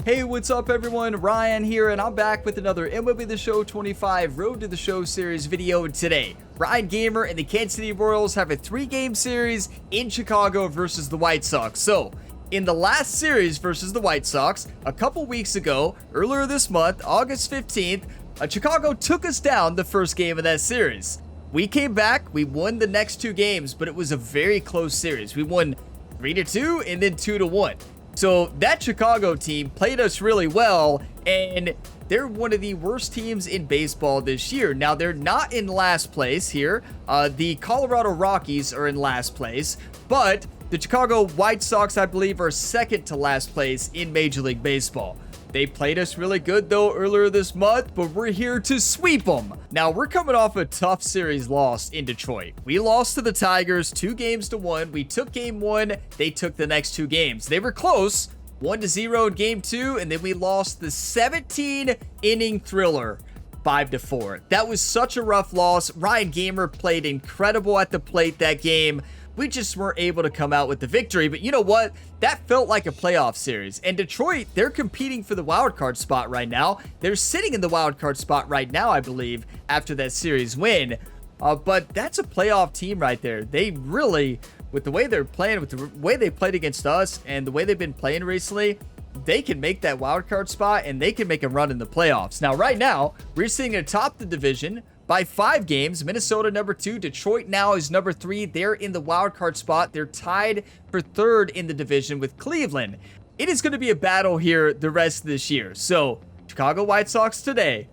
Hey, what's up everyone? Ryan here, and I'm back with another MLB The Show 25 Road to the Show series video today. Ryan Gamer and the Kansas City Royals have a 3-game series in Chicago versus the White Sox. So, in the last series versus the White Sox, a couple weeks ago, earlier this month, August 15th, Chicago took us down the first game of that series. We came back, we won the next 2 games, but it was a very close series. We won 3-2 and then 2-1. So that Chicago team played us really well, and they're one of the worst teams in baseball this year. Now, they're not in last place here. The Colorado Rockies are in last place, but the Chicago White Sox, I believe, are second to last place in Major League Baseball. They played us really good, though, earlier this month, but we're here to sweep them. Now, we're coming off a tough series loss in Detroit. We lost to the Tigers 2-1. We took game 1. They took the next 2 games. They were close, 1-0 in game 2, and then we lost the 17-inning thriller, 5-4. That was such a rough loss. Ryan Gamer played incredible at the plate that game. We just weren't able to come out with the victory, but you know what? That felt like a playoff series. And Detroit, they're competing for the wild card spot right now. They're sitting in the wild card spot right now, I believe, after that series win. But that's a playoff team right there. They really, with the way they're playing, with the way they played against us and the way they've been playing recently, they can make that wild card spot and they can make a run in the playoffs. Now, right now, we're sitting atop the division by 5 games. Minnesota number 2, Detroit now is number 3. They're in the wild card spot. They're tied for 3rd in the division with Cleveland. It is going to be a battle here the rest of this year. So, Chicago White Sox today.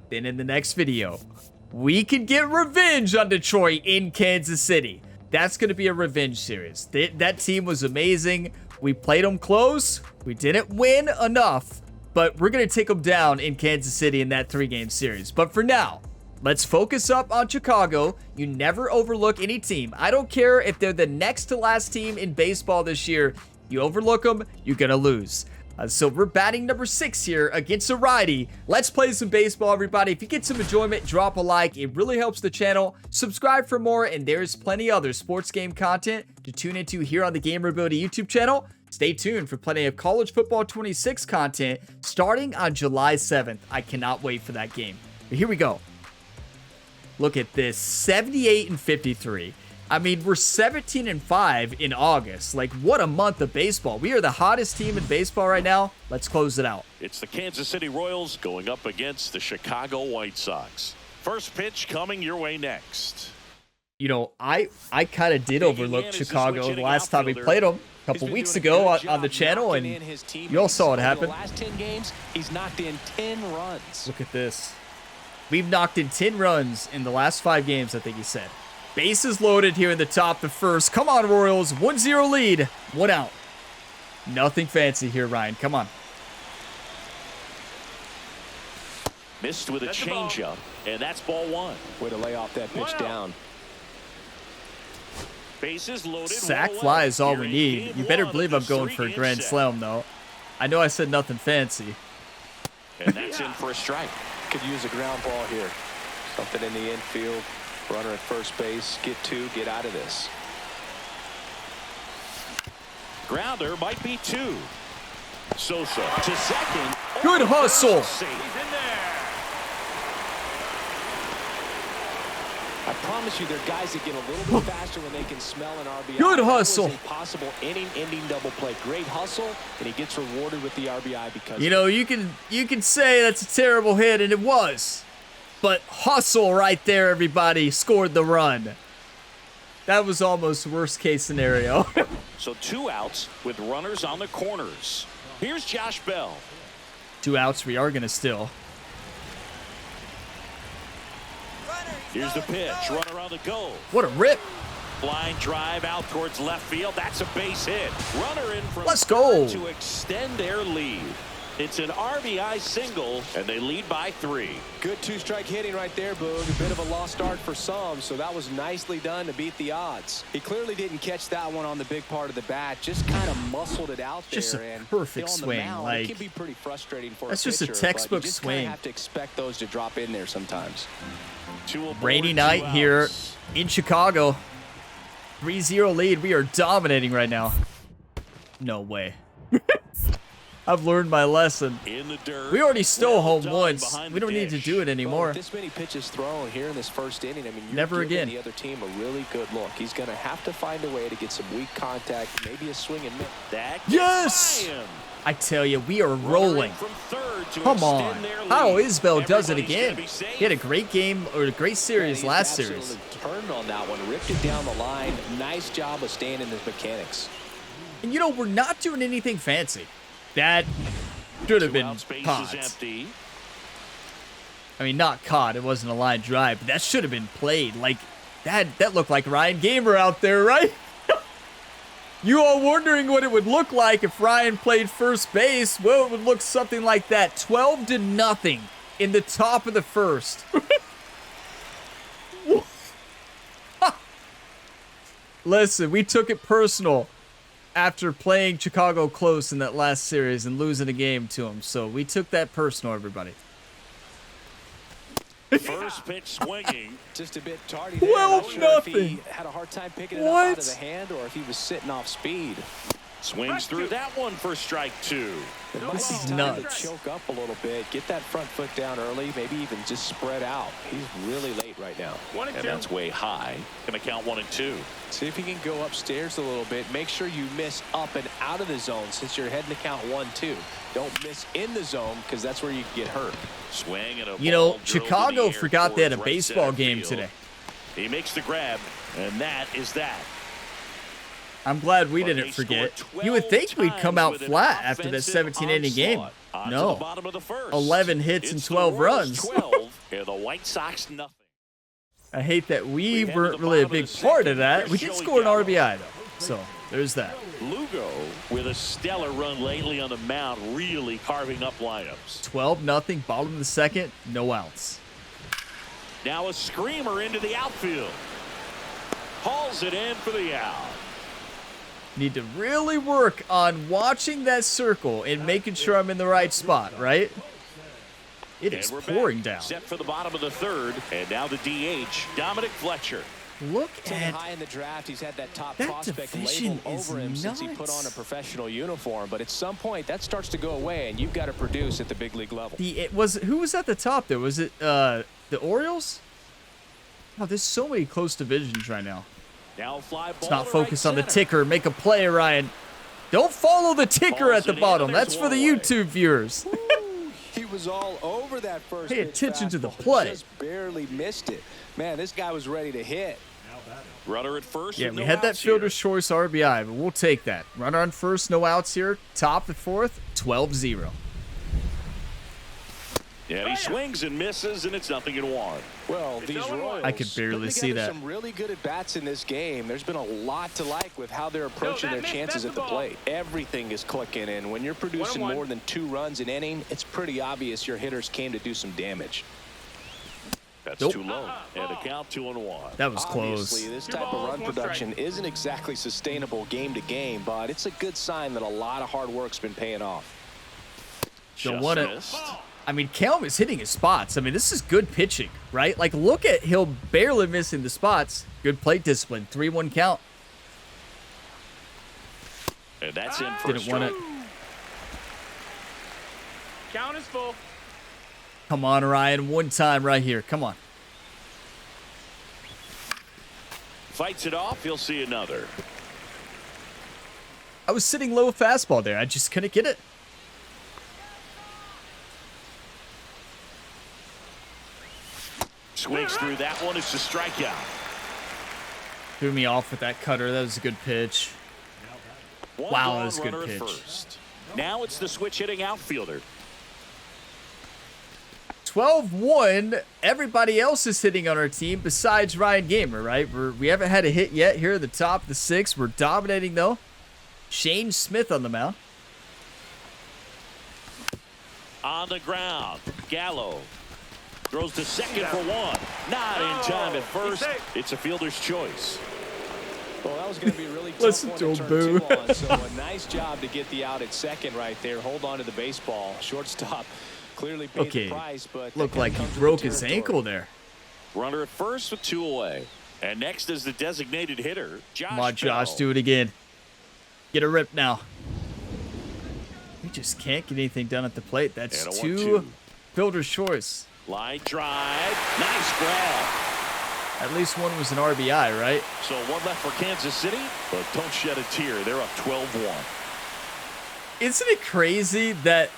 Then in the next video, we can get revenge on Detroit in Kansas City. That's going to be a revenge series. That team was amazing. We played them close. We didn't win enough, but we're going to take them down in Kansas City in that 3-game series. But for now, let's focus up on Chicago. You never overlook any team. I don't care if they're the next to last team in baseball this year. You overlook them, you're going to lose. So we're batting number 6 here against a righty. Let's play some baseball, everybody. If you get some enjoyment, drop a like. It really helps the channel. Subscribe for more, and there's plenty other sports game content to tune into here on the Gamer Ability YouTube channel. Stay tuned for plenty of College Football 26 content starting on July 7th. I cannot wait for that game. But here we go. Look at this, 78-53. I mean, we're 17-5 in August. Like, what a month of baseball. We are the hottest team in baseball right now. Let's close it out. It's the Kansas City Royals going up against the Chicago White Sox. First pitch coming your way next. You know, I kind of did overlook Chicago the last time we played them a couple weeks ago on the channel, and you all saw it happen. The last 10 games, he's knocked in 10 runs. Look at this. We've knocked in 10 runs in the last 5 games, I think he said. Bases loaded here in the top of the first. Come on, Royals. 1-0 lead. 1 out. Nothing fancy here, Ryan. Come on. Missed with a changeup, and that's ball 1. Way to lay off that pitch down. Bases loaded. Sack fly is all we need. You better believe I'm going for a grand slam, though. I know I said nothing fancy. And that's in for a strike. Could use a ground ball here. Something in the infield. Runner at first base. Get 2. Get out of this. Grounder might be 2. Sosa to second. Good hustle. He's in there. I promise you, there are guys that get a little bit faster when they can smell an RBI. Good hustle. That was a possible inning-ending double play. Great hustle, and he gets rewarded with the RBI because. You know, you can say that's a terrible hit, and it was. But hustle right there, everybody. Scored the run. That was almost worst case scenario. So 2 outs with runners on the corners. Here's Josh Bell. 2 outs. We are going to steal. Here's the pitch. Runner on the go. What a rip. Line drive out towards left field. That's a base hit. Runner in from Let's go. to extend their lead. It's an RBI single, and they lead by 3. Good 2-strike hitting right there, Boog. A bit of a lost start for some, so that was nicely done to beat the odds. He clearly didn't catch that one on the big part of the bat. Just kind of muscled it out there. Just a perfect swing. Like, it can be pretty frustrating for that's a just a pitcher, textbook but you just swing. have to expect those to drop in there sometimes. Rainy night here in Chicago. 3-0 lead. We are dominating right now. No way. I've learned my lesson. In the dirt. We already stole home done once. behind We the don't need to dish. do it Well, anymore. with this many pitches thrown here in this first inning, I mean, you're Never giving again. the other team a really good look. He's going to have to find a way to get some weak contact, maybe a swing and miss. That gets Yes! by him. I tell you, we are Runner rolling. in from third to Come extend on. their How lead. Isbell does it Everybody's again. gonna be safe. He had a great game, or a great series Yeah, last he's series. absolutely turned on that one, ripped it down the line. Nice job of staying in his mechanics. And you know, we're not doing anything fancy. That should have 2 been out, space caught. is empty. I mean, not caught. It wasn't a line drive, but that should have been played. Like, that looked like Ryan Gamer out there, right? You all wondering what it would look like if Ryan played first base? Well, it would look something like that. 12-0 in the top of the first. Listen, we took it personal after playing Chicago close in that last series and losing a game to them. So we took that personal, everybody. First pitch swinging. Just a bit tardy there. 12 Not sure if he nothing. had a hard time picking it up out What? of the hand or if he was sitting off speed. Swings through that one for strike 2. It might This be is time nuts. to choke up a little bit, get that front foot down early, maybe even just spread out. He's really late right now. And that's way high. Gonna count 1 and 2. See if he can go upstairs a little bit. Make sure you miss up and out of the zone since you're heading to count 1-2. Don't miss in the zone because that's where you get hurt. Swing and a You know, ball drilled in Chicago the air forgot they had a towards right baseball center game field. today. He makes the grab, and that is that. I'm glad we But didn't they forget. scored You would think we'd come 12 out with an flat after that offensive 17-inning game. onslaught. On to the No. bottom of the first. 11 hits and It's 12 the Royals runs. 12 and the White Sox nothing. I hate that we head to weren't the really a bottom of big the part second. of that. Here's We did Joey score an Gallo. RBI, though. So, there's that. Lugo with a stellar run lately on the mound, really carving up lineups. 12-0, bottom of the second, no outs. Now a screamer into the outfield. Hauls it in for the out. Need to really work on watching that circle and making sure I'm in the right spot, right? It is And we're pouring back. down. Set for the bottom of the third, and now the DH, Dominic Fletcher. Look Taken at high in the draft, he's had that top that prospect division label is over him since he put on a nuts. professional uniform. But at some point, that starts to go away, and you've got to produce at the big league level. who was at the top there? Was it the Orioles? Oh, there's so many close divisions right now. Now a fly ball Let's not to focus right on the center. ticker. Make a play, Ryan. Don't follow the ticker Balls at the it in, bottom. and That's there's for the one away. YouTube viewers. He was all over that first Pay pitch attention to the fastball, play. Just barely missed it. Man, this guy was ready to hit. Runner at first. Yeah, with we no had that outs here. fielder's choice RBI, but we'll take that. Runner on first, no outs here. Top the fourth, 12-0. Yeah, he swings and misses, and it's 0-1. Well, these Royals I could barely put see together that. some really good at bats in this game. There's been a lot to like with how they're approaching their chances at the plate. Everything is clicking, and when you're producing more than 2 runs an inning, it's pretty obvious your hitters came to do some damage. That's Nope. too low. And a count 2-1. That was close. Obviously, this type of run production isn't exactly sustainable game to game, but it's a good sign that a lot of hard work's been paying off. Don't Just want it. missed. I mean, Kelm is hitting his spots. I mean, this is good pitching, right? Like, look at Hill barely missing the spots. Good plate discipline. 3-1 count. And that's in for a Didn't want it. strike. Count is full. Come on, Ryan. One time right here. Come on. Fights it off. He'll see another. I was sitting low fastball there. I just couldn't get it. Swings through that one. It's a strikeout. Threw me off with that cutter. That was a good pitch. One Wow, gone, that was a good runner at pitch. first. Now it's the switch hitting outfielder. 12-1. Everybody else is hitting on our team besides Ryan Gamer, right? We haven't had a hit yet here at the top of the 6th. We're dominating, though. Shane Smith on the mound. On the ground. Gallo throws to second for 1. Not in time at first. It's a fielder's choice. Well, that was going to be a really tough Listen one to to him, turn boo. 2 on, so a nice job to get the out at second right there. Hold on to the baseball. Shortstop clearly paid Okay, the price, but looked that like he comes with broke the his territory. ankle there. Runner at first with 2 away. And next is the designated hitter, Josh Come on, Josh, Bell. do it again. Get a rip now. just can't get anything done at the plate. That's And a 2 1-2. fielder's choice. Line drive. Nice grab. At least one was an RBI, right? So one left for Kansas City, but don't shed a tear. They're up 12-1. Isn't it crazy that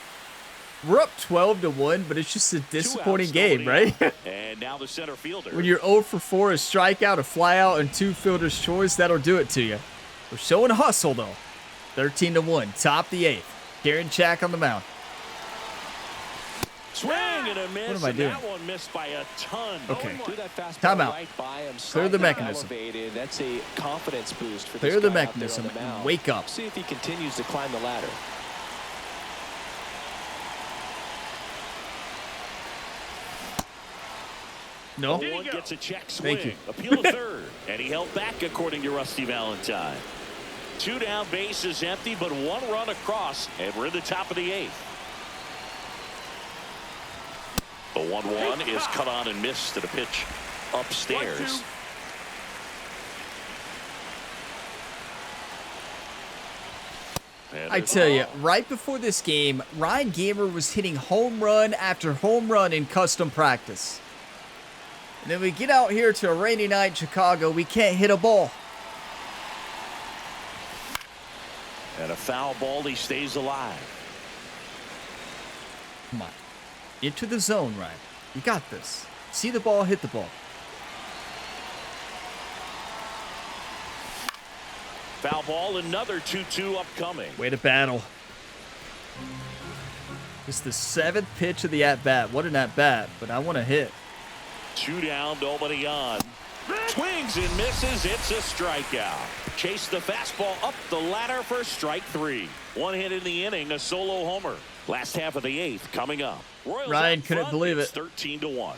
we're up 12-1, but it's just a disappointing game, right? And now the center fielder. When you're 0 for 4, a strikeout, a flyout, and 2 fielder's choice, that'll do it to you. We're showing hustle, though. 13-1, top the 8th. Karen Chack on the mound. Swing and a miss. What am I doing? That one missed by a ton. Okay. Threw that fastball Timeout. right by him, Clear the slightly mechanism. elevated. That's a confidence boost for Clear this the guy out there mechanism on the mound. and wake up. See if he continues to climb the ladder. No? One gets a check swing. Thank you. Appeal to third. And he held back, according to Rusty Valentine. 2 down, bases empty, but 1 run across, and we're in the top of the 8th. The 1-1 is cut on and missed to the pitch upstairs. And I tell you, right before this game, Ryan Gamer was hitting home run after home run in custom practice. And then we get out here to a rainy night in Chicago, we can't hit a ball. And a foul ball, he stays alive. Come on. Into the zone, Ryan. You got this. See the ball, hit the ball. Foul ball, another 2-2 upcoming. Way to battle. It's the 7th pitch of the at-bat. What an at-bat, but I want to hit. 2 down, nobody on. Swings and misses. It's a strikeout. Chase the fastball up the ladder for strike 3. 1 hit in the inning, a solo homer. Last half of the 8th coming up. Royals Ryan up couldn't front, believe it's it. 13-1.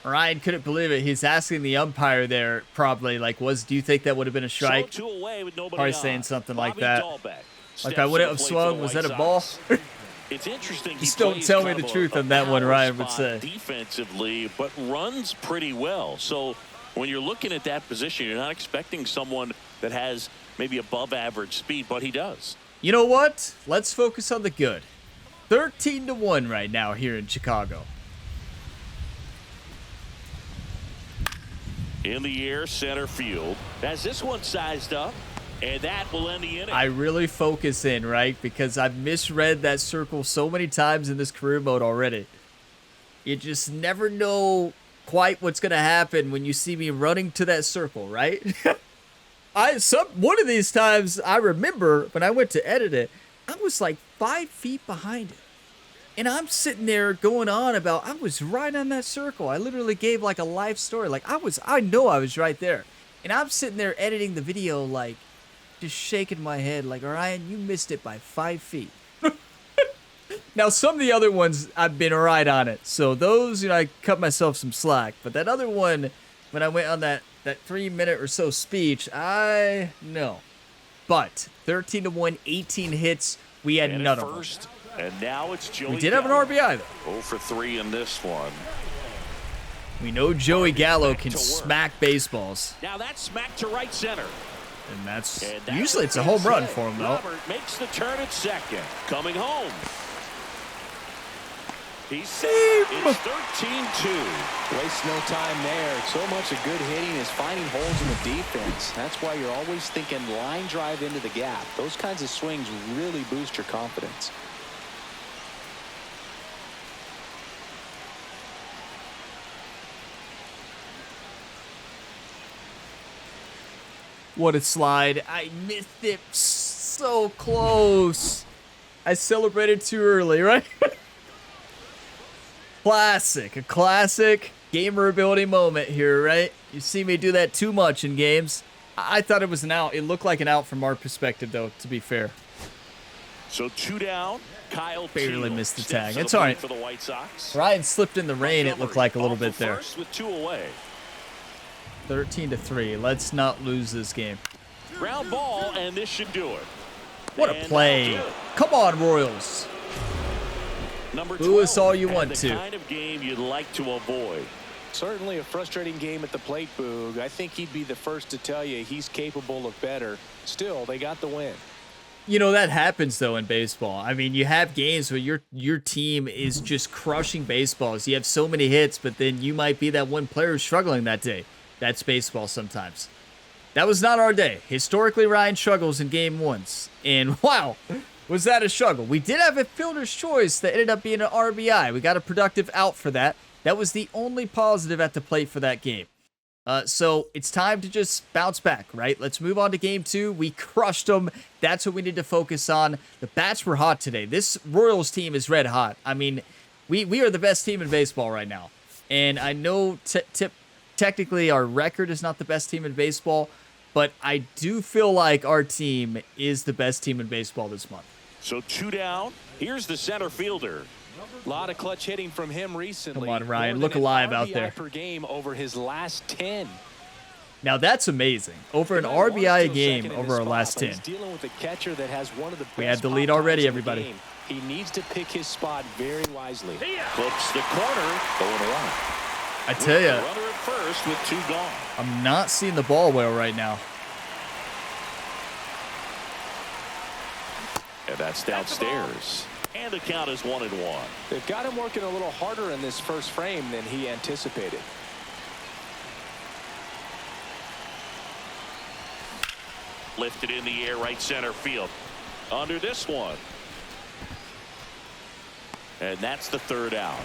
Ryan couldn't believe it. He's asking the umpire there probably, like, do you think that would have been a strike? So 2 away with nobody Probably on. saying something like Bobby that. Dahlbeck Like steps I wouldn't to have the plate swung. for the Was White that a ball? Sox. It's interesting. Just don't tell me the truth on that one, Ryan would say. Defensively, but runs pretty well. So when you're looking at that position, you're not expecting someone that has maybe above average speed, but he does. You know what? Let's focus on the good. 13-1 right now here in Chicago. In the air, center field. Has this one sized up, and that will end the inning. I really focus in, right? Because I've misread that circle so many times in this career mode already. You just never know quite what's going to happen when you see me running to that circle, right? One of these times, I remember when I went to edit it, I was like 5 feet behind it. And I'm sitting there going on about, I was right on that circle. I literally gave like a life story. Like I know I was right there. And I'm sitting there editing the video, like just shaking my head like, Orion, you missed it by 5 feet. Now, some of the other ones, I've been right on it. So those, I cut myself some slack. But that other one, when I went on that 3-minute or so speech, I know. But 13-1, 18 hits. We had And none at of them. first, and now it's Joey We did have an Gallo. RBI, though. 0 for 3 in this one. We know Joey Gallo can to work. smack baseballs. Now that's smacked to right center. And that's And that's usually it's a home run for him, though. Robert makes the turn at second. Coming home. He's safe. It's 13-2. Waste no time there. So much of good hitting is finding holes in the defense. That's why you're always thinking line drive into the gap. Those kinds of swings really boost your confidence. What a slide. I missed it so close. I celebrated too early, right? Classic. A classic gamer ability moment here, right? You see me do that too much in games. I thought it was an out. It looked like an out from our perspective, though, to be fair. So 2 down. Kyle Barely Teal missed the steps tag. to the It's all plate right. for the White Sox. Ryan slipped in the rain, it looked like a little Off bit the there. first with 2 away. 13-3. Let's not lose this game. Ground ball, and this should do it. What a And play. that's it. Come on, Royals. Number Boo us 12, all you and want the to. kind of game you'd like to avoid. Certainly a frustrating game at the plate, Boog. I think he'd be the first to tell you he's capable of better. Still, they got the win. You know, that happens, though, in baseball. I mean, you have games where your team is just crushing baseballs. You have so many hits, but then you might be that one player who's struggling that day. That's baseball sometimes. That was not our day. Historically, Ryan struggles in game ones. And, wow, was that a struggle. We did have a fielder's choice that ended up being an RBI. We got a productive out for that. That was the only positive at the plate for that game. So it's time to just bounce back, right? Let's move on to game 2. We crushed them. That's what we need to focus on. The bats were hot today. This Royals team is red hot. I mean, we are the best team in baseball right now. And I know technically our record is not the best team in baseball, but I do feel like our team is the best team in baseball this month. So 2 down. Here's the center fielder. A lot of clutch hitting from him recently. Come on, Ryan. Look alive out there. Per game over his last 10. Now that's amazing. Over an RBI a game over our last 10. Dealing with a catcher that has one of the we had the lead already, everybody. He needs to pick his spot very wisely. Clips the corner. 0-1. I tell you, Runner at first with 2 gone. I'm not seeing the ball well right now. And that's downstairs. And the count is 1-1. They've got him working a little harder in this first frame than he anticipated. Lifted in the air, right center field. Under this one. And that's the 3rd out.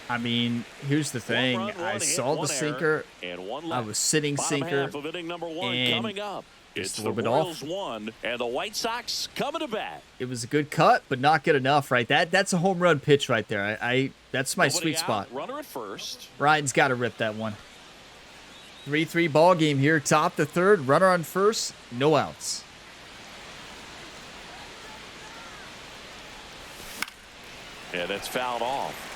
I mean, here's the thing. I saw the sinker. I was sitting sinker. And coming up. It's a little bit Royals off. 1 and the White Sox coming to bat. It was a good cut, but not good enough, right? That's a home run pitch right there. That's my sweet spot. Runner at first. Ryan's got to rip that one. 3-3 ball game here. Top the 3rd. Runner on first. No outs. Yeah, that's fouled off.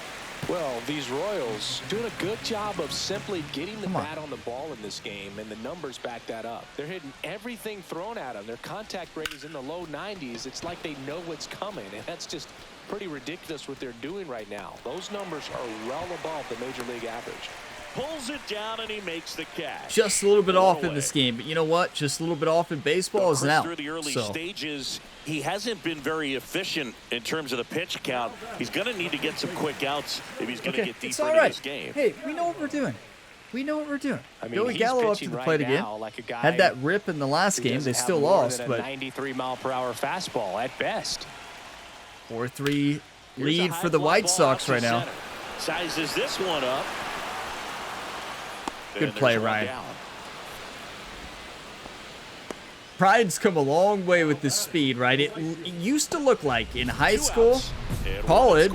Well, these Royals doing a good job of simply getting the bat on the ball in this game, and the numbers back that up. They're hitting everything thrown at them. Their contact rate is in the low 90s. It's like they know what's coming, and that's just pretty ridiculous what they're doing right now. Those numbers are well above the major league average. Pulls it down and he makes the catch. Just a little bit off in this game, but you know what? Just a little bit off in baseball is an out. Through the early stages, he hasn't been very efficient in terms of the pitch count. He's going to need to get some quick outs if he's going to get deeper into this game. Hey, we know what we're doing. We know what we're doing. I mean, Joey Gallo up to the plate again. Like a guy had that rip in the last game. They still lost, but 93-mile-per-hour fastball at best. 4-3 lead for the White Sox right now. Sizes this one up. Good play, Ryan. Pride's come a long way with this speed, right? It used to look like in high school, college,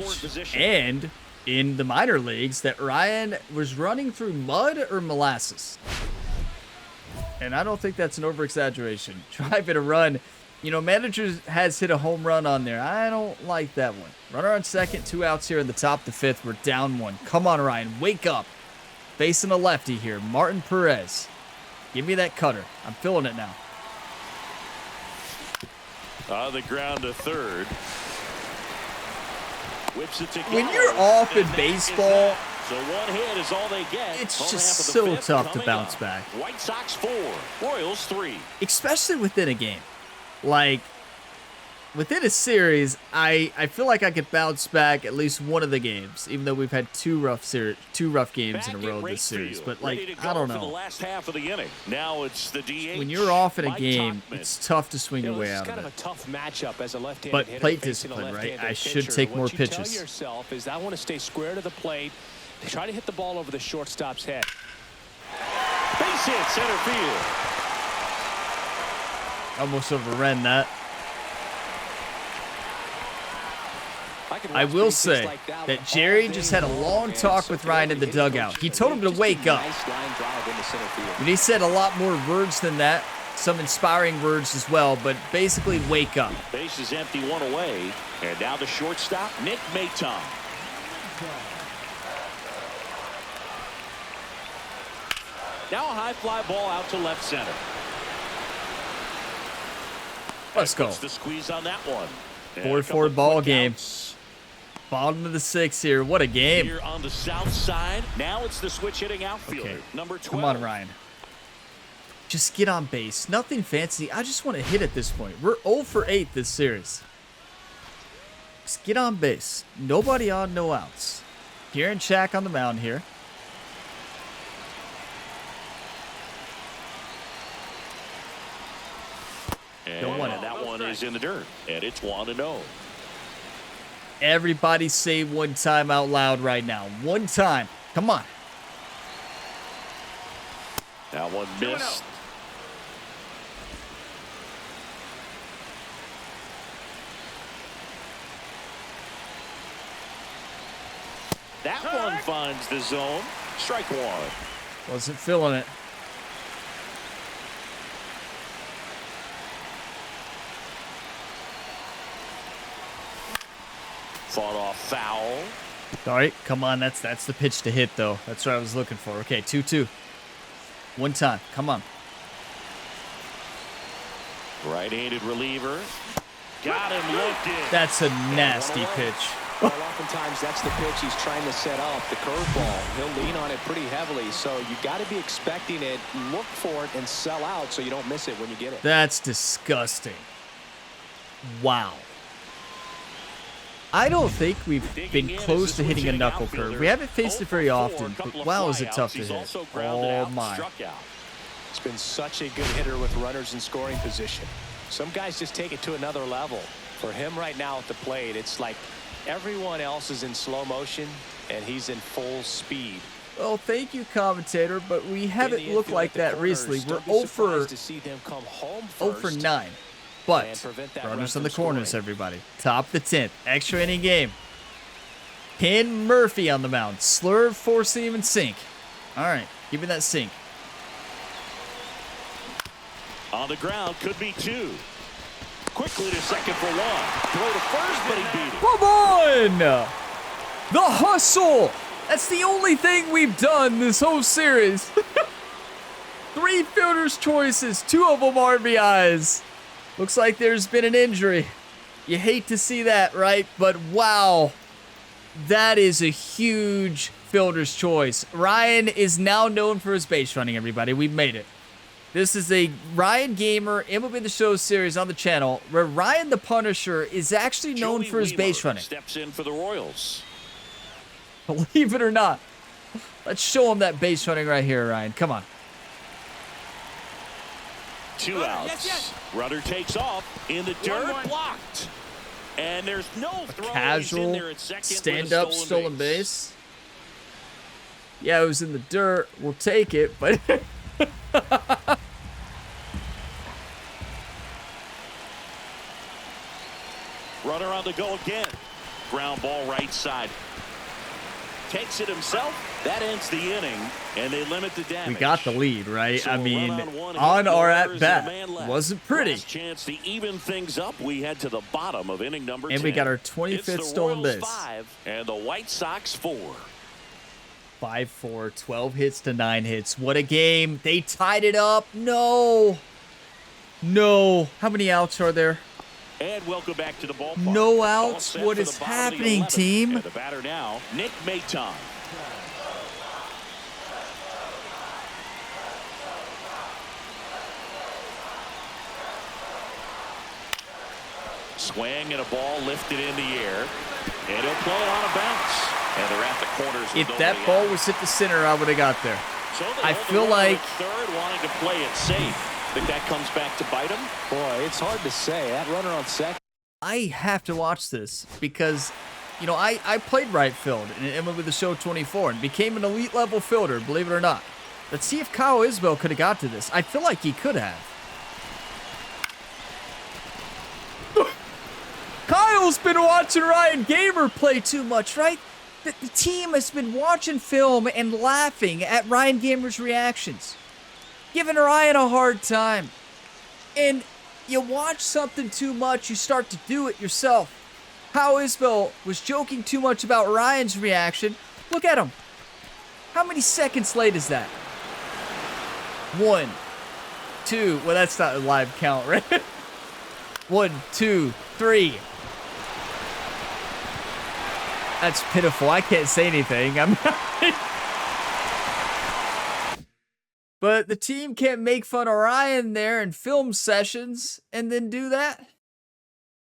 and in the minor leagues that Ryan was running through mud or molasses. And I don't think that's an over-exaggeration. Driving a run. You know, manager has hit a home run on there. I don't like that one. Runner on second, 2 outs here in the top of the 5th. We're down 1. Come on, Ryan. Wake up. Facing a lefty here, Martin Perez. Give me that cutter. I'm feeling it now. On the ground to 3rd. Whips it to when you're off in baseball, so 1 hit is all they get. It's just so tough to bounce back. White Sox 4, Royals 3. Especially within a game. Like, within a series, I feel like I could bounce back at least one of the games, even though we've had two rough games in a row this series. But like, I don't know. The last half of the inning. Now it's the DH. When you're off in a game, it's tough to swing your way out of it. Kind of a tough matchup as a left-handed but hitter plate discipline, right? I should take more pitches. What you tell yourself is, I want to stay square to the plate, try to hit the ball over the shortstop's head. Base hit, center field. Almost overran that. I will say that Jerry just had a long talk with Ryan in the dugout. He told him to wake up. And he said a lot more words than that, some inspiring words as well, but basically wake up. Base is empty, 1 away. And now the shortstop, Nick Maton. Now a high fly ball out to left center. Let's go. The squeeze on that one. 4-4 ball game. Bottom of the 6th here. What a game. Here on the south side. Now it's the switch hitting outfielder. Okay. Number 12. Come on, Ryan. Just get on base. Nothing fancy. I just want to hit at this point. We're 0 for 8 this series. Just get on base. Nobody on, no outs. Kieran Shack on the mound here. And that one is in the dirt. And it's 1-0. Everybody say one time out loud right now. One time. Come on. That one missed. That one finds the zone. Strike one. Wasn't feeling it. Fought off foul. All right, come on. That's the pitch to hit, though. That's what I was looking for. Okay, 2-2. One time. Come on. Right-handed reliever. Got him looking. That's a nasty pitch. Well, oftentimes that's the pitch he's trying to set up, the curveball. He'll lean on it pretty heavily, so you got to be expecting it, look for it, and sell out so you don't miss it when you get it. That's disgusting. Wow. I don't think we've been close to hitting a knuckle curve. We haven't faced it very often, but wow, is it tough to hit. Oh, my. It's been such a good hitter with runners in scoring position. Some guys just take it to another level. For him right now at the plate, it's like everyone else is in slow motion, and he's in full speed. Well, thank you, commentator, but we haven't looked like that recently. We're 0 for 9. But runners on the corners, everybody. Top of the 10th. Extra inning game. Ken Murphy on the mound. Slurve, four-seam, and sink. All right, give me that sink. On the ground, could be 2. Quickly to second for 1. Throw to first, but he beat it. Come on! The hustle! That's the only thing we've done this whole series. 3 fielder's choices, 2 of them RBIs. Looks like there's been an injury. You hate to see that, right? But wow, that is a huge fielder's choice. Ryan is now known for his base running, everybody. We've made it. This is a Ryan Gamer MLB The Show series on the channel where Ryan the Punisher is actually known for his base running. Steps in for the Royals. Believe it or not. Let's show him that base running right here, Ryan. Come on. 2 outs. Yes. Runner takes off in the dirt, blocked. And there's no throw. Casual stand-up stolen base. Yeah, it was in the dirt. We'll take it, but runner on the go again. Ground ball right side. Takes it himself. That ends the inning, and they limit the damage. we got the lead, right? So I mean, on or runners, at bat, and a man left. wasn't pretty. Last chance to even things up. We head to the bottom of inning number 10. And we got our 25th It's the stolen Royals base. 5 and the White Sox 4. 5-4, 12 hits to 9 hits. What a game. They tied it up. No. No. How many outs are there? And welcome back to the ballpark. No All outs. set What for is the bottom of the happening, 11th. team? And the batter now, Nick Maton. Swing and a ball lifted in the air. And he'll play it on a bounce. And they're at the corners. If that ball was hit the center, I would have got there. So I feel like third wanting to play it safe. Think that comes back to bite him? Boy, it's hard to say. That runner on second. I have to watch this because, you know, I played right field in MLB The Show 24 and became an elite level fielder, believe it or not. Let's see if Kyle Isbell could have got to this. I feel like he could have. Kyle's been watching Ryan Gamer play too much, right? The team has been watching film and laughing at Ryan Gamer's reactions, giving Ryan a hard time. And you watch something too much, you start to do it yourself. Kyle Isbell was joking too much about Ryan's reaction. Look at him. How many seconds late is that? 1, 2. Well, that's not a live count, right? 1, 2, 3. That's pitiful. I can't say anything. I'm But the team can't make fun of Ryan there in film sessions and then do that.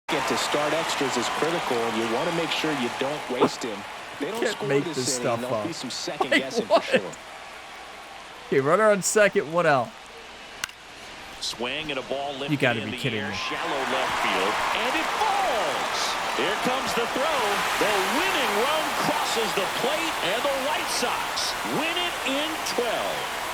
To start extras is critical, and you want to make sure you don't waste him. They don't score make this this inning, stuff there'll up. be some second guessing for sure. Okay, runner on second, 1 out. Swing and a ball lifted. You gotta in be the kidding air, me. Shallow left field, and it falls. Here comes the throw. The winning run crosses the plate, and the White Sox win it in 12.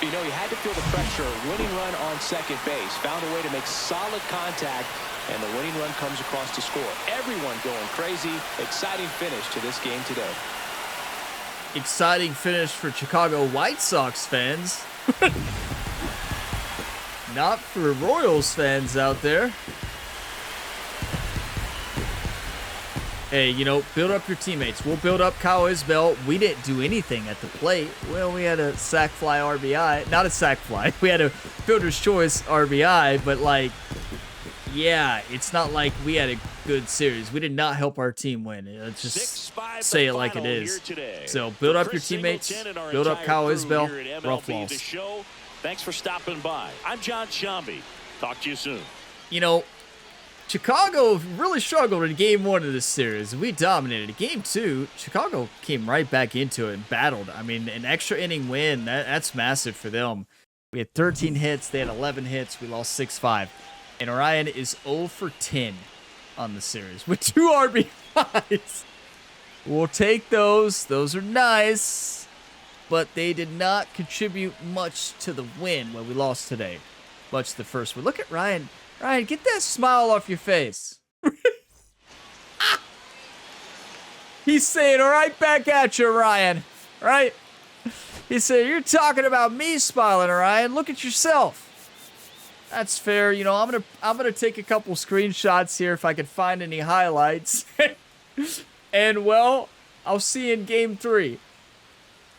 You know, he had to feel the pressure. Winning run on second base. Found a way to make solid contact, and the winning run comes across to score. Everyone going crazy. Exciting finish to this game today. Exciting finish for Chicago White Sox fans. Not for Royals fans out there. Hey, you know, build up your teammates. We'll build up Kyle Isbell. We didn't do anything at the plate. Well, we had a sac fly RBI. Not a sac fly. We had a fielder's choice RBI, but like, yeah, it's not like we had a good series. We did not help our team win. Let's just say it like it is. So build up your teammates. Build up Kyle Isbell. Rough loss. Thanks for stopping by. I'm John Shambi. Talk to you soon. You know, Chicago really struggled in game 1 of this series. We dominated. Game 2, Chicago came right back into it and battled. I mean, an extra inning win, that's massive for them. We had 13 hits. They had 11 hits. We lost 6-5. And Orion is 0 for 10 on the series with 2 RBIs. We'll take those. Those are nice. But they did not contribute much to the win when we lost today. Much the first one. Look at Ryan. Ryan, get that smile off your face. He's saying, all right, back at you, Ryan. Right? He said, you're talking about me smiling, Ryan. Look at yourself. That's fair. You know, I'm gonna take a couple screenshots here if I can find any highlights. And, well, I'll see you in game 3.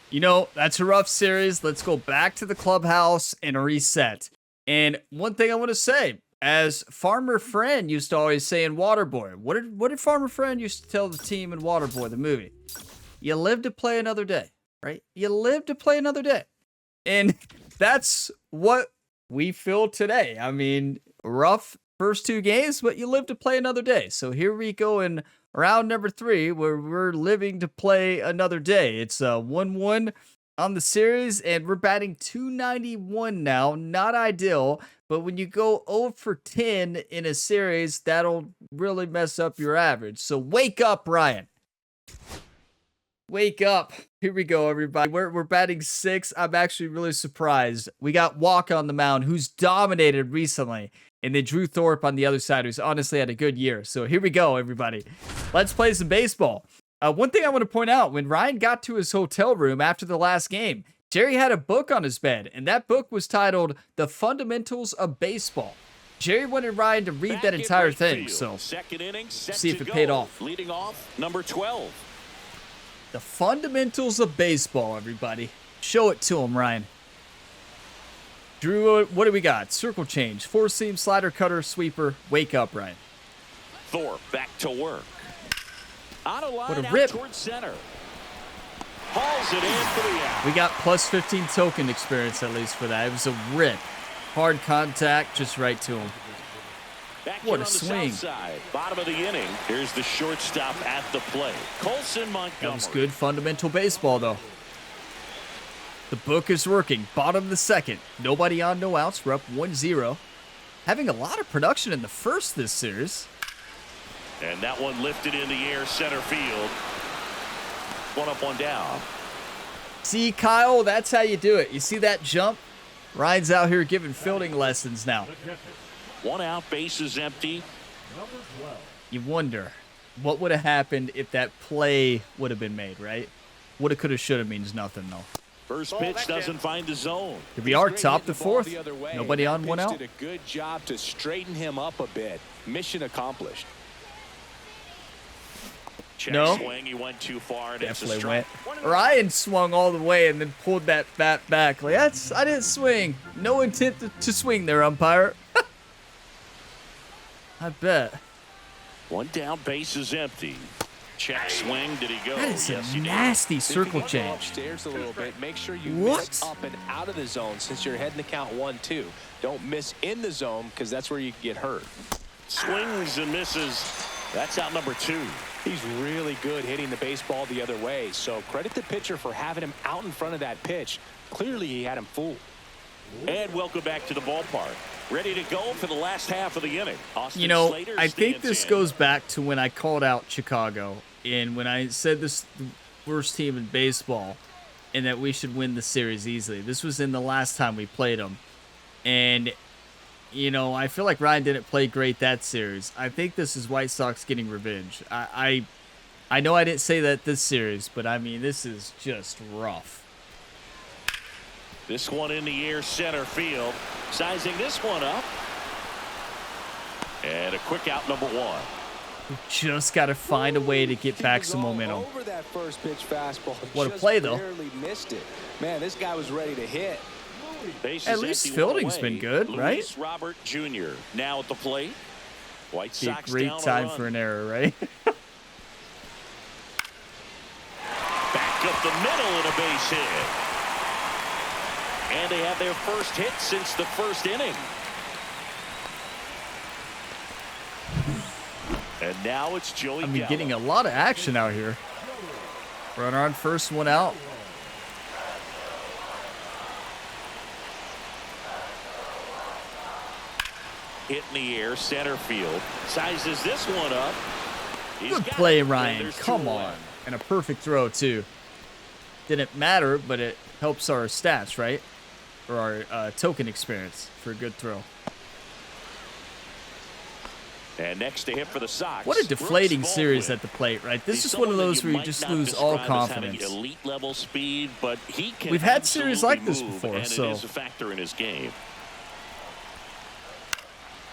You know, that's a rough series. Let's go back to the clubhouse and reset. And one thing I want to say, as Farmer Friend used to always say in Waterboy, what did Farmer Friend used to tell the team in Waterboy, the movie? You live to play another day, right? You live to play another day. And that's what we feel today. I mean, rough first 2 games, but you live to play another day. So here we go in round number 3, where we're living to play another day. It's 1-1 on the series, and we're batting .291 now. Not ideal, but when you go 0 for 10 in a series, that'll really mess up your average. So wake up, Ryan. Wake up. Here we go, everybody. We're batting 6. I'm actually really surprised. We got Walker on the mound, who's dominated recently, and then Drew Thorpe on the other side, who's honestly had a good year. So here we go, everybody. Let's play some baseball. One thing I want to point out, when Ryan got to his hotel room after the last game, Jerry had a book on his bed, and that book was titled The Fundamentals of Baseball. Jerry wanted Ryan to read that entire thing, so second inning, see if it paid off. Leading off, number 12. The Fundamentals of Baseball, everybody. Show it to him, Ryan. Drew, what do we got? Circle change, 4-seam, slider, cutter, sweeper. Wake up, Ryan. Thorpe back to work. On a line What a out rip. towards center. Hauls it in for the out. We got plus 15 token experience at least for that. It was a rip. Hard contact, just right to him. Back What here a on the swing. south side. Bottom of the inning. Here's the shortstop at the plate. Colson Montgomery. That was good fundamental baseball, though. The book is working. Bottom of the second. Nobody on, no outs. We're up 1-0. Having a lot of production in the first this series. And that one lifted in the air, center field. One up, one down. See, Kyle, that's how you do it. You see that jump? Ryan's out here giving fielding lessons now. One out, base is empty. You wonder, what would have happened if that play would have been made, right? Woulda, coulda, shoulda means nothing, though. First pitch doesn't find the zone. Here we are, top the 4th. Nobody on, one out. Did a good job to straighten him up a bit. Mission accomplished. Check No. swing, he went too far, and it's a Definitely strike. went. Ryan swung all the way and then pulled that bat back. Like, I didn't swing. No intent to swing there, umpire. I bet. One down, base is empty. Check swing. Did he go? That is Yes, a he did. nasty circle If you change. upstairs a little bit, make sure you What? miss up and out of the zone since you're heading to count 1-2. Don't miss in the zone because that's where you can get hurt. Swings and misses. That's out number 2. He's really good hitting the baseball the other way, so credit the pitcher for having him out in front of that pitch. Clearly he had him fooled. And welcome back to the ballpark. Ready to go for the last half of the inning. Austin You know, Slater I think stands this in. goes back to when I called out Chicago and when I said this the worst team in baseball and that we should win the series easily. This was in the last time we played them. And, you know, I feel like Ryan didn't play great that series. I think this is White Sox getting revenge. I know I didn't say that this series, but I mean, this is just rough. This one in the air, center field. Sizing this one up. And a quick out, number 1. Just got to find a way to get back some momentum. Over that first pitch fastball. What a Just play, though. barely missed it. Man, this guy was ready to hit. Base At is least empty, fielding's one been away. good, right? Luis Robert Jr. now at the plate. White Be a Sox great down a time run. for an error, right? Back up the middle and a base hit. And they have their first hit since the first inning. And now it's Joey I mean, Gallo. getting a lot of action out here. Runner on first, one out. Hit in the air, center field. Sizes this one up. He's Good got play, it, and Ryan. there's Come 2 on. away. And a perfect throw, too. Didn't matter, but it helps our stats, right? Or our token experience for a good throw. And next to hit for the Sox. What a deflating Brooks series Baldwin. at the plate, right? This He's is one of someone that those where you might just not lose all describe as having confidence. elite level speed, but he can We've had series absolutely like this move, before, and so- it is a factor in his game.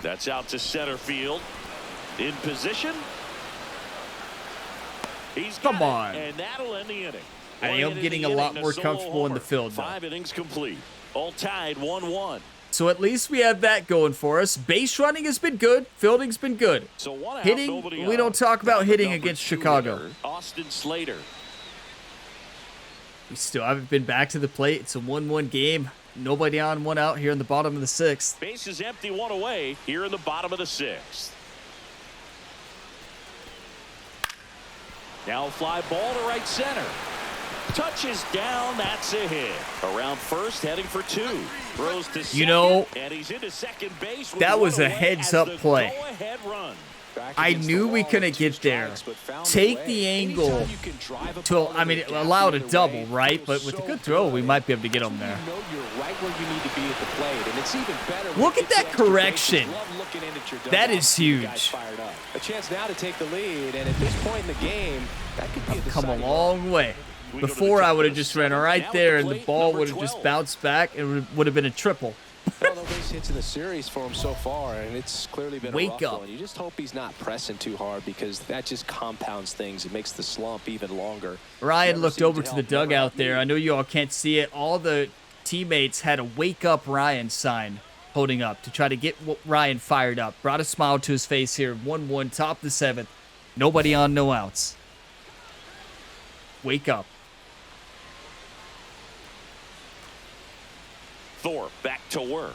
That's out to center field. In position. He's got Come it, on. and that'll end the inning. I One am hit in getting the a lot inning, more solo comfortable in the homer. field, though. 5 innings complete. All tied 1-1. So at least we have that going for us. Base running has been good. Fielding's been good. So 1 out, Hitting, nobody we out. don't talk about Now the hitting number against 2 Chicago. hitter, Austin Slater. We still haven't been back to the plate. It's a 1-1 game. Nobody on, one out here in the bottom of the 6th. Base is empty, 1 away here in the bottom of the 6th. Now a fly ball to right center. Touches down, that's a hit. Around first, heading for 2. Throws to second, You know, and he's into second base with that was 1 a away heads-up as the play. go-ahead run. I knew we couldn't get there. Take the angle to, I mean, allow a double, right? But with a good throw, we might be able to get him there. You know you're right where you need to be at the plate, and it's even better when Look you at get that the extra correction. bases. Love looking in at your That dugout, is seeing the guys huge. fired up. A chance now to take the lead, and at this point in the game, that could be a Come a deciding long way. We go to the Before, I top would of have the just ran 7th. right Now at there, the and the plate, ball number would have just 12. bounced back, and it would have been a triple. Well, no base hits in the series for him so far, and it's clearly been Wake a rough up. one. You just hope he's not pressing too hard because that just compounds things. It makes the slump even longer. Ryan Never looked seemed over to the help, never dugout helped me. there. I know you all can't see it. All the teammates had a wake up Ryan sign holding up to try to get Ryan fired up. Brought a smile to his face here. 1-1, top of the 7th. Nobody on, no outs. Wake up. Thorpe back to work.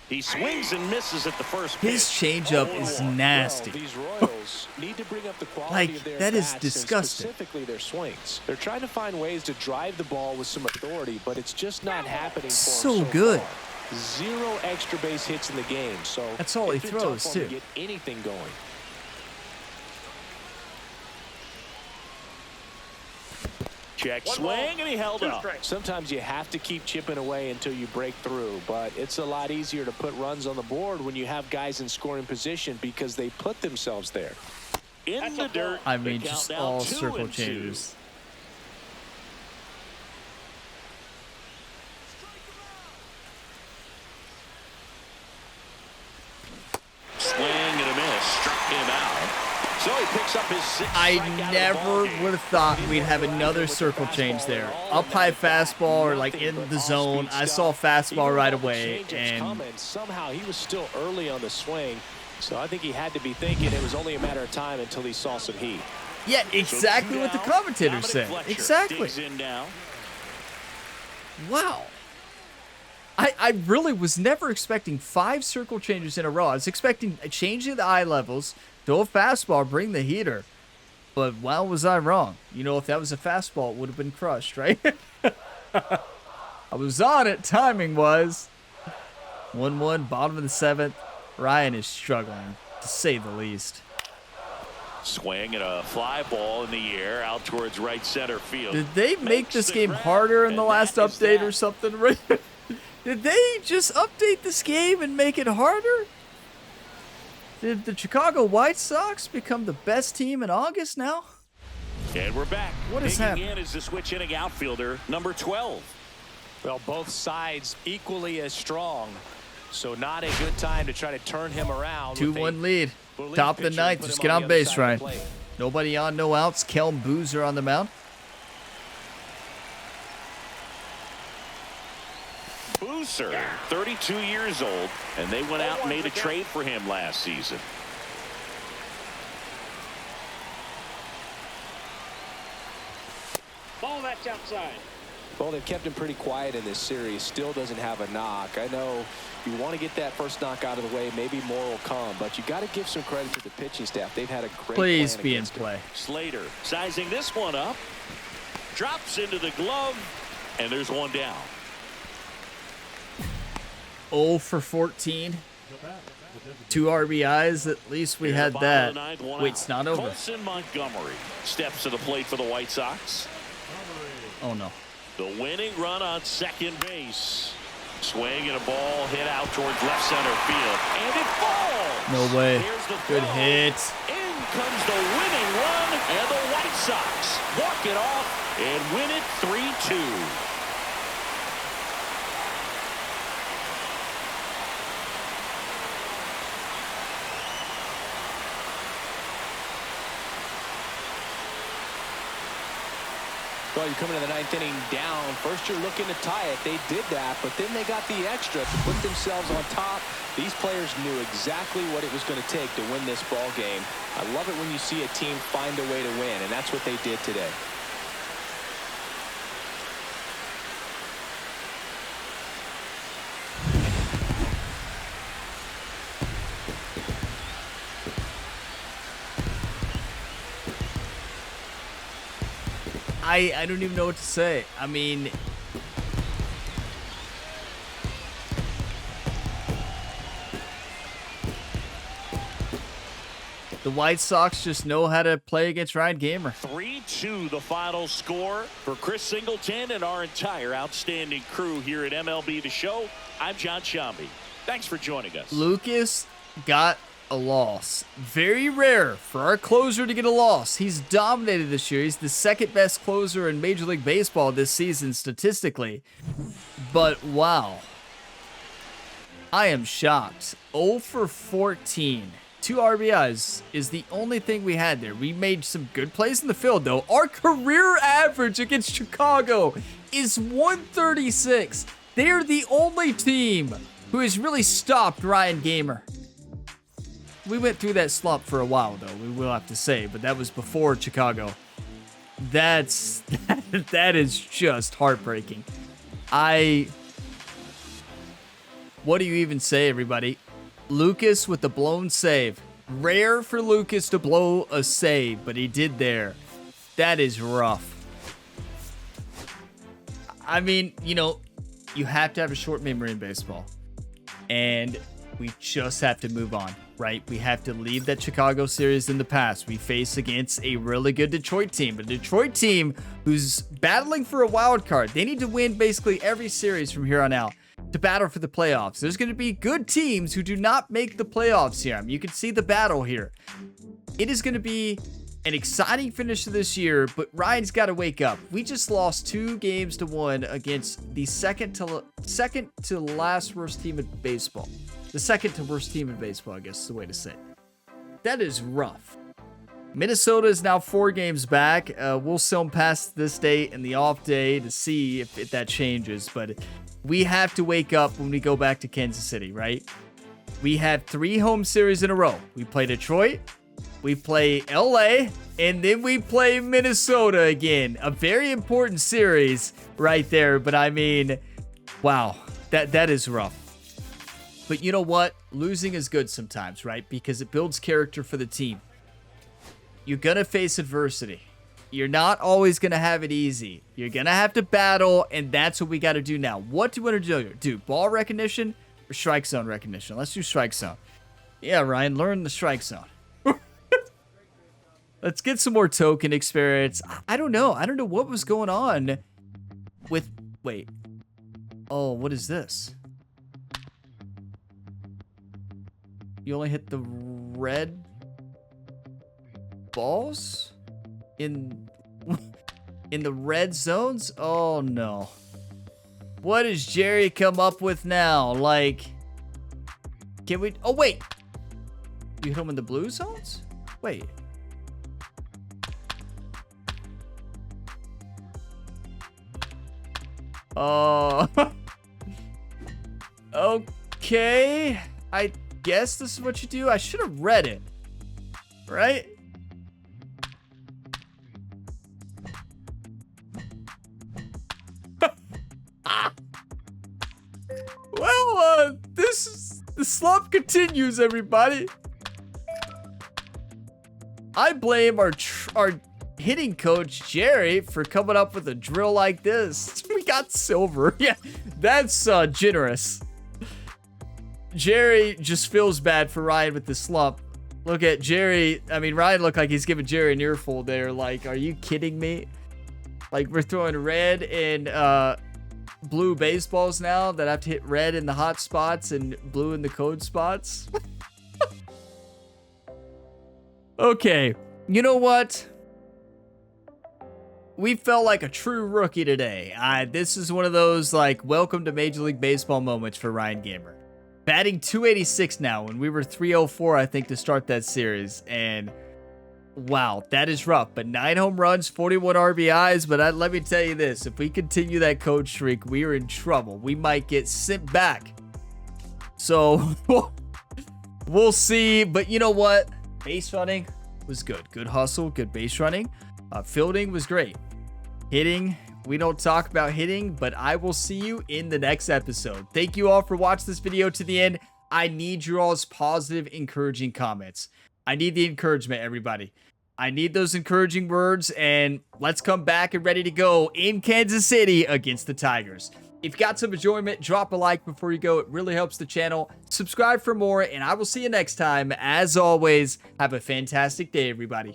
He swings and misses at the first pitch. His changeup is nasty. Well, these Royals need to bring up the quality Like, of their that is bats and disgusting. specifically their swings. They're trying to find ways to drive the ball with some authority, but it's just not happening for So them so good. far. 0 extra base hits in the game, so That's all he it's been tough throws, for him too. to get anything going. Check swing, and he held up. Sometimes you have to keep chipping away until you break through, but it's a lot easier to put runs on the board when you have guys in scoring position because they put themselves there. In the dirt. I mean, the just countdown all 2-2. circle changes. Swing and a miss. Struck him out. So he picks up his 6th I strikeout of the never ballgame. would have thought we'd have another circle change there. Up high fastball or like in the zone. I saw fastball right away, and Somehow he was still early on the swing. So I think he had to be thinking it was only a matter of time until he saw some heat. Yeah, exactly what the commentator said. Exactly. Wow. I really was never expecting 5 circle changes in a row. I was expecting changing the eye levels, throw a fastball, bring the heater. But wow, was I wrong. You know, if that was a fastball, it would have been crushed, right? I was on it. Timing was 1-1, bottom of the 7th. Ryan is struggling, to say the least. Swing and a fly ball in the air out towards right center field. Did they make this game harder in the last update or something? Right? Did they just update this game and make it harder? Did the Chicago White Sox become the best team in August now? And we're back. What is happening? In is the switch hitting outfielder, number 12. Well, both sides equally as strong. So not a good time to try to turn him around. 2-1 lead. Top of the 9th. Just get on base, Ryan. Nobody on, no outs. Kelm Boozer on the mound. Boozer, 32 years old, and they went out and made a trade for him last season. Ball that's outside. Well, they've kept him pretty quiet in this series. Still doesn't have a knock. I know you want to get that first knock out of the way. Maybe more will come, but you got to give some credit to the pitching staff. They've had a great Please plan be in against play. Slater sizing this one up. Drops into the glove, and there's one down. 0 for 14. 2 RBIs. At least we had that. Wait, it's not over. Colson Montgomery steps to the plate for the White Sox. Oh, no. The winning run on second base. Swing and a ball hit out towards left center field. And it falls. No way. Good hit. In comes the winning run. And the White Sox walk it off and win it 3-2. Well, you're coming to the 9th inning down. First, you're looking to tie it. They did that, but then they got the extra to put themselves on top. These players knew exactly what it was going to take to win this ball game. I love it when you see a team find a way to win, and that's what they did today. I don't even know what to say. I mean, the White Sox just know how to play against Ryan Gamer. 3-2 the final score for Chris Singleton and our entire outstanding crew here at MLB The Show. I'm John Shambi. Thanks for joining us. Lucas got a loss. Very rare for our closer to get a loss. He's dominated this year. He's the second best closer in Major League Baseball this season statistically. But wow. I am shocked. 0 for 14. 2 RBIs is the only thing we had there. We made some good plays in the field, though. Our career average against Chicago is 136. They're the only team who has really stopped Ryan Gamer. We went through that slump for a while, though, we will have to say, but that was before Chicago. That is just heartbreaking. What do you even say, everybody? Lucas with the blown save. Rare for Lucas to blow a save, but he did there. That is rough. I mean, you know, you have to have a short memory in baseball. And we just have to move on, right? We have to leave that Chicago series in the past. We face against a really good Detroit team, a Detroit team who's battling for a wild card. They need to win basically every series from here on out to battle for the playoffs. There's going to be good teams who do not make the playoffs here. I mean, you can see the battle here. It is going to be an exciting finish to this year, but Ryan's got to wake up. We just lost 2-1 against the second to last worst team in baseball. The second to worst team in baseball, I guess is the way to say it. That is rough. Minnesota is now 4 games back. We'll see them past this date and the off day to see if that changes. But we have to wake up when we go back to Kansas City, right? we have 3 home series in a row. We play Detroit, we play LA, and then we play Minnesota again. A very important series right there, but I mean, wow, that is rough. But you know what? Losing is good sometimes, right? Because it builds character for the team. You're going to face adversity. You're not always going to have it easy. You're going to have to battle, and that's what we got to do now. What do you want to do? Ball recognition or strike zone recognition? Let's do strike zone. Yeah, Ryan, learn the strike zone. Let's get some more token experience. I don't know. I don't know what was going on with... Wait. Oh, what is this? You only hit the red balls in the red zones? Oh no. What does Jerry come up with now? Like, can we... Oh wait. You hit him in the blue zones? Wait. Oh. Okay. I guess this is what you do. I should have read it. Right? Well, the slump continues, everybody. I blame our hitting coach, Jerry, for coming up with a drill like this. We got silver. Yeah, that's generous. Jerry just feels bad for Ryan with the slump. Look at Jerry. I mean, Ryan looked like he's giving Jerry an earful there. Like, are you kidding me? Like, we're throwing red and blue baseballs now that have to hit red in the hot spots and blue in the cold spots. Okay, you know what? We felt like a true rookie today. This is one of those, like, welcome to Major League Baseball moments for Ryan Gamer. Batting 286 now, and we were 304, I think, to start that series. And wow, that is rough. But 9 home runs, 41 RBIs. But let me tell you this, if we continue that coach streak, we are in trouble. We might get sent back. So we'll see. But you know what? Base running was good. Good hustle, good base running. Fielding was great. Hitting, we don't talk about hitting, but I will see you in the next episode. Thank you all for watching this video to the end. I need your all's positive, encouraging comments. I need the encouragement, everybody. I need those encouraging words, and let's come back and ready to go in Kansas City against the Tigers. If you got some enjoyment, drop a like before you go. It really helps the channel. Subscribe for more, and I will see you next time. As always, have a fantastic day, everybody.